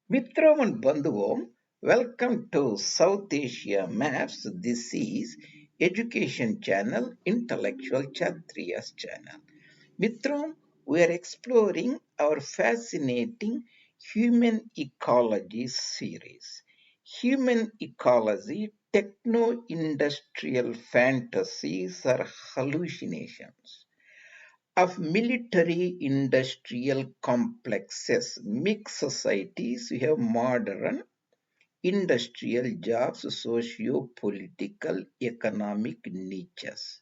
Mitra and Bandhuvam, welcome to South Asia Maps. This is Education Channel, Intellectual Kshatriyas Channel. Mitra, we are exploring our fascinating Human Ecology series. Human Ecology, Techno-industrial fantasies or hallucinations of military industrial complexes, mixed societies, we have modern industrial jobs, socio political, economic niches.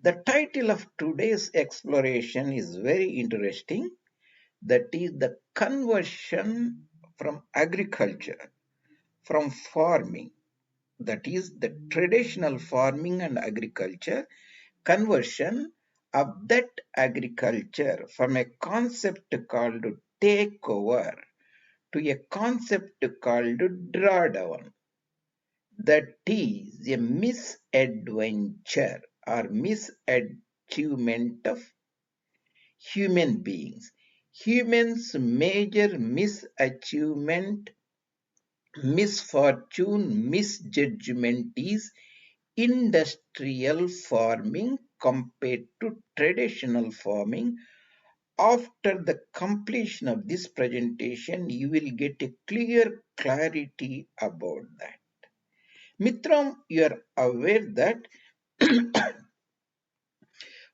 The title of today's exploration is very interesting. That is the conversion from agriculture, from farming, that is the traditional farming and agriculture, conversion of that agriculture from a concept called takeover to a concept called drawdown. That is a misadventure or misachievement of human beings. Humans' major misachievement, misfortune, misjudgment is industrial farming compared to traditional farming. After the completion of this presentation, you will get a clear clarity about that. Mitram, you are aware that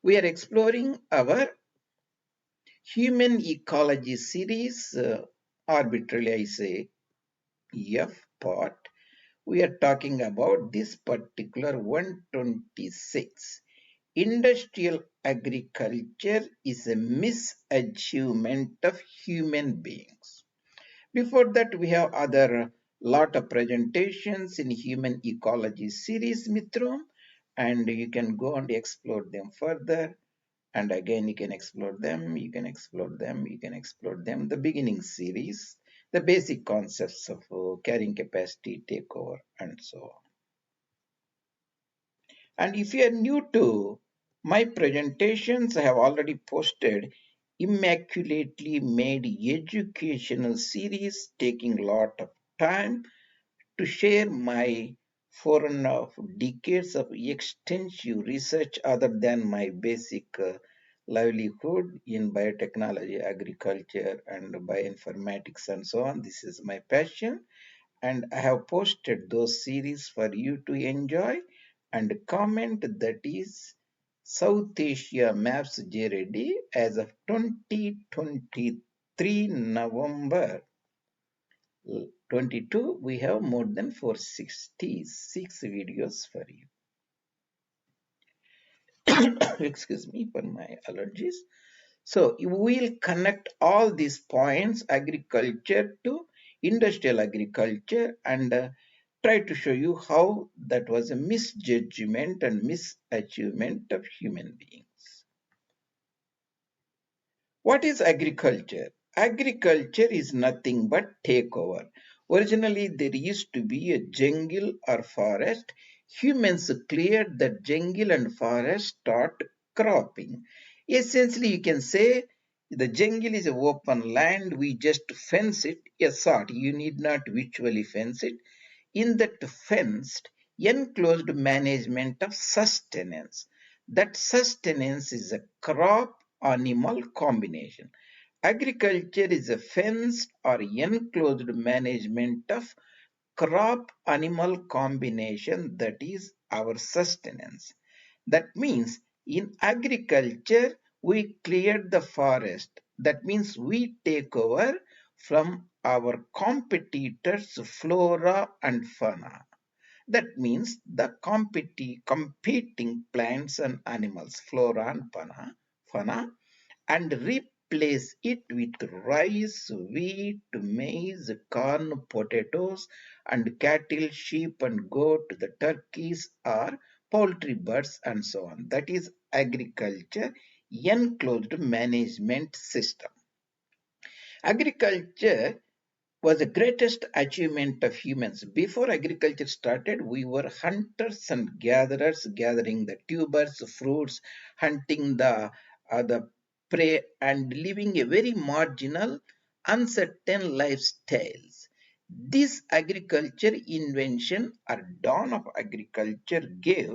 we are exploring our Human Ecology series, arbitrarily I say F part. We are talking about this particular 126. Industrial agriculture is a misachievement of human beings. Before that, we have other lot of presentations in Human Ecology series, Mitram, and you can go and explore them further. And again, you can explore them, you can explore them, you can explore them. The beginning series, the basic concepts of carrying capacity, takeover, and so on. And if you are new to my presentations, I have already posted immaculately made educational series taking a lot of time to share my 4.5 decades of extensive research other than my basic livelihood in biotechnology, agriculture, and bioinformatics, and so on. This is my passion, and I have posted those series for you to enjoy and comment. That is South Asia Maps J. Reddy as of 2023 November 22. We have more than 466 videos for you. Excuse me for my allergies. So we will connect all these points, agriculture to industrial agriculture, and try to show you how that was a misjudgment and misachievement of human beings. What is agriculture? Agriculture is nothing but takeover. Originally, there used to be a jungle or forest. Humans cleared the jungle and forest, start cropping. Essentially, you can say the jungle is an open land. We just fence it. Yes, sort. You need not virtually fence it. In that fenced, enclosed management of sustenance. That sustenance is a crop animal combination. Agriculture is a fenced or enclosed management of crop animal combination, that is our sustenance. That means in agriculture we cleared the forest. That means we take over from our competitors flora and fauna. That means the competing plants and animals, flora and fauna, and replace it with rice, wheat, maize, corn, potatoes, and cattle, sheep, and goat, the turkeys or poultry birds, and so on. That is agriculture, enclosed management system. Agriculture was the greatest achievement of humans. Before agriculture started, we were hunters and gatherers, gathering the tubers, fruits, hunting the prey, and living a very marginal, uncertain lifestyles. This agriculture invention or dawn of agriculture gave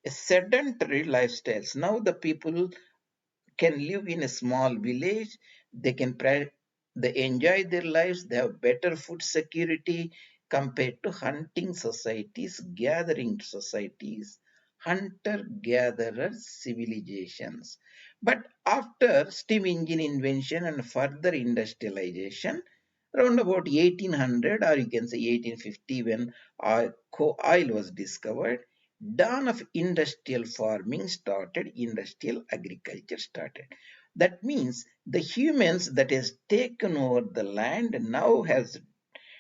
a sedentary lifestyles. Now the people can live in a small village. They can they enjoy their lives. They have better food security compared to hunting societies, gathering societies, hunter-gatherer civilizations. But after steam engine invention and further industrialization, around about 1800 or you can say 1850 when oil was discovered, dawn of industrial farming started, industrial agriculture started. That means the humans that has taken over the land now has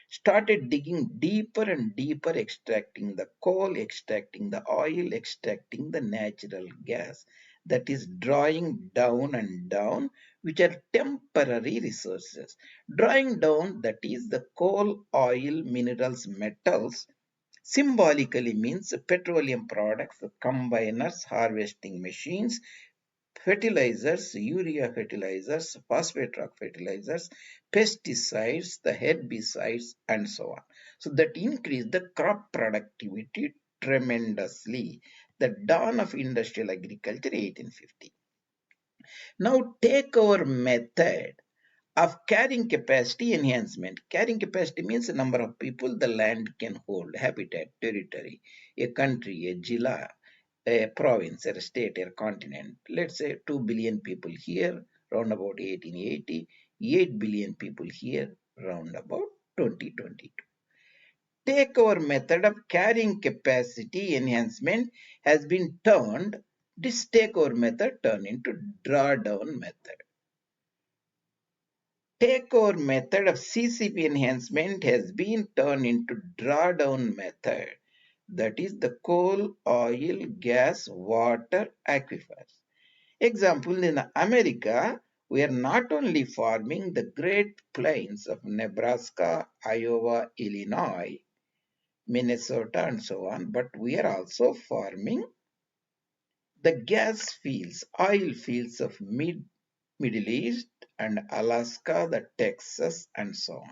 started digging deeper and deeper, extracting the coal, extracting the oil, extracting the natural gas. That is drawing down and down, which are temporary resources. Drawing down, that is the coal, oil, minerals, metals, symbolically means petroleum products, combiners, harvesting machines, fertilizers, urea fertilizers, phosphate rock fertilizers, pesticides, the herbicides, and so on. So that increased the crop productivity tremendously. The dawn of industrial agriculture, 1850. Now takeover method of carrying capacity enhancement. Carrying capacity means the number of people the land can hold, habitat, territory, a country, a jilla, a province, a state, a continent. Let's say 2 billion people here, round about 1880, 8 billion people here, round about 2022. Takeover method of carrying capacity enhancement has been turned, this takeover method turned into drawdown method. Takeover method of CCP enhancement has been turned into drawdown method, that is the coal, oil, gas, water, aquifers. Example, in America, we are not only farming the great plains of Nebraska, Iowa, Illinois, Minnesota, and so on, but we are also farming the gas fields, oil fields of Middle East and Alaska, the Texas, and so on.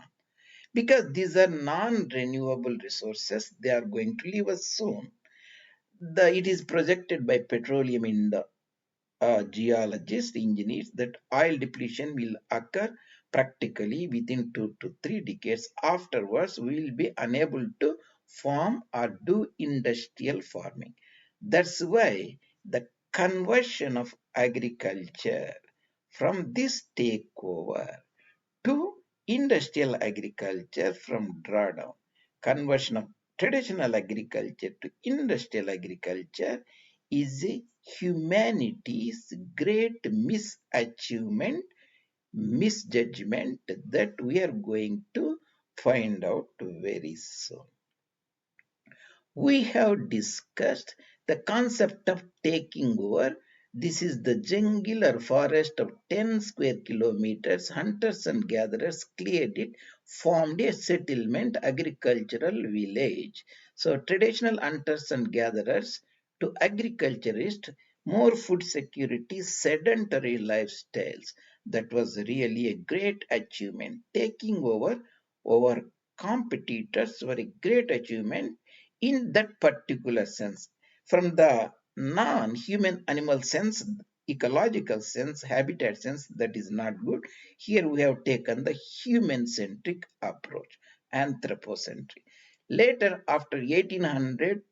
Because these are non-renewable resources, they are going to leave us soon. It is projected by petroleum in the geologists, engineers, that oil depletion will occur practically within 2 to 3 decades. Afterwards, we will be unable to farm or do industrial farming. That's why the conversion of agriculture from this takeover to industrial agriculture from drawdown, conversion of traditional agriculture to industrial agriculture is a humanity's great misachievement, misjudgment that we are going to find out very soon. We have discussed the concept of taking over. This is the jungle or forest of 10 square kilometers. Hunters and gatherers cleared it, formed a settlement, agricultural village. So traditional hunters and gatherers to agriculturists, more food security, sedentary lifestyles. That was really a great achievement. Taking over competitors were a great achievement in that particular sense. From the non-human animal sense, ecological sense, habitat sense, that is not good. Here we have taken the human-centric approach, anthropocentric. Later, after 1800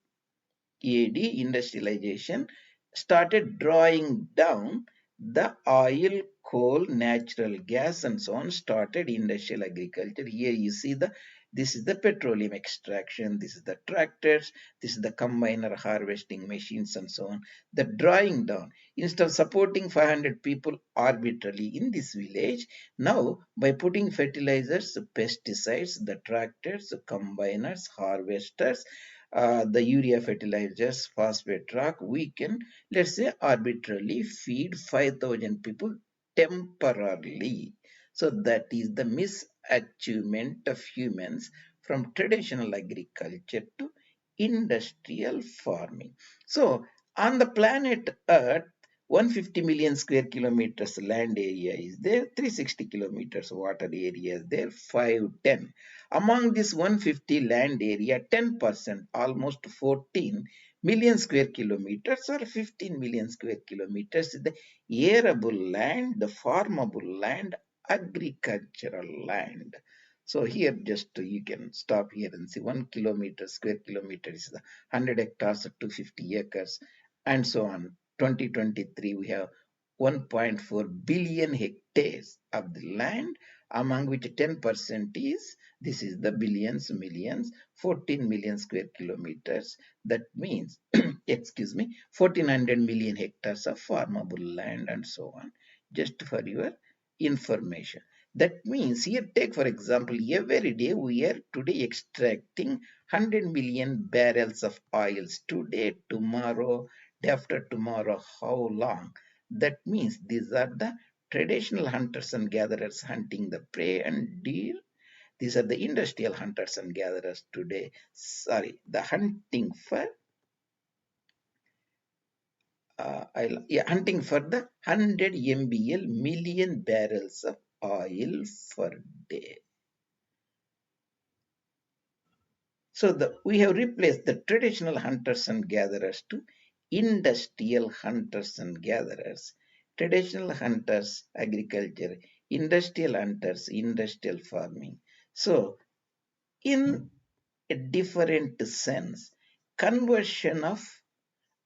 AD, industrialization started drawing down the oil, coal, natural gas, and so on, started industrial agriculture. Here you see this is the petroleum extraction, this is the tractors, this is the combiner harvesting machines, and so on. The drawing down, instead of supporting 500 people arbitrarily in this village, now by putting fertilizers, pesticides, the tractors, combiners, harvesters, the urea fertilizers, phosphate rock, we can, let's say, arbitrarily feed 5,000 people temporarily. So that is the misachievement of humans from traditional agriculture to industrial farming. So on the planet Earth, 150 million square kilometers land area is there, 360 kilometers water area is there, 510. Among this 150 land area, 10%, almost 14 million square kilometers or 15 million square kilometers is the arable land, the farmable land, agricultural land. So here just you can stop here and see 1 kilometer, square kilometer is the 100 hectares or 250 acres and so on. 2023 we have 1.4 billion hectares of the land, among which 10% is, this is the billions, millions, 14 million square kilometers. That means, excuse me, 1400 million hectares of farmable land and so on, just for your information. That means here take for example, every day we are today extracting 100 million barrels of oils today, tomorrow, day after tomorrow, how long? That means these are the traditional hunters and gatherers hunting the prey and deer. These are the industrial hunters and gatherers today. Sorry, the hunting for hunting for the 100 MBL million barrels of oil per day. So we have replaced the traditional hunters and gatherers to industrial hunters and gatherers. Traditional hunters, agriculture, industrial hunters, industrial farming. So in a different sense, conversion of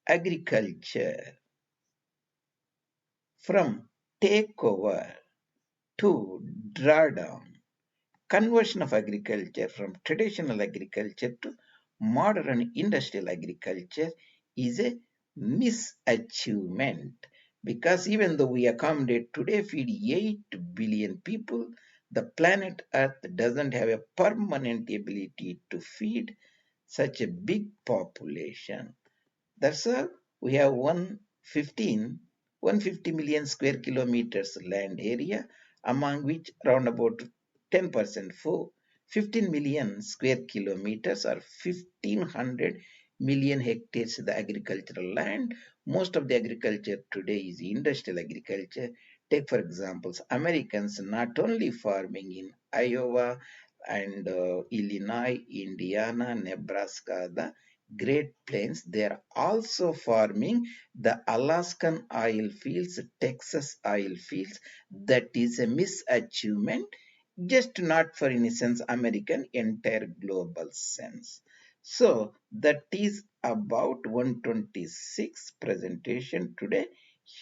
agriculture from takeover to drawdown, conversion of agriculture from traditional agriculture to modern industrial agriculture is a misachievement, because even though we accommodate today feed 8 billion people, the planet Earth doesn't have a permanent ability to feed such a big population. That's why we have 150 million square kilometers land area, among which around about 10%, for 15 million square kilometers or 1500 million hectares the agricultural land. Most of the agriculture today is industrial agriculture. Take for examples, Americans not only farming in Iowa and Illinois, Indiana, Nebraska, the Great Plains, they are also farming the Alaskan oil fields, Texas oil fields. That is a misachievement, just not for instance American, entire global sense. So that is about 126 presentation today.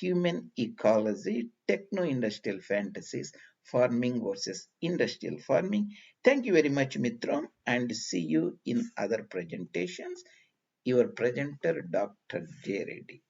Human ecology, techno-industrial fantasies, farming versus industrial farming. Thank you very much, Mitram, and see you in other presentations. Your presenter, Dr. J. Reddy.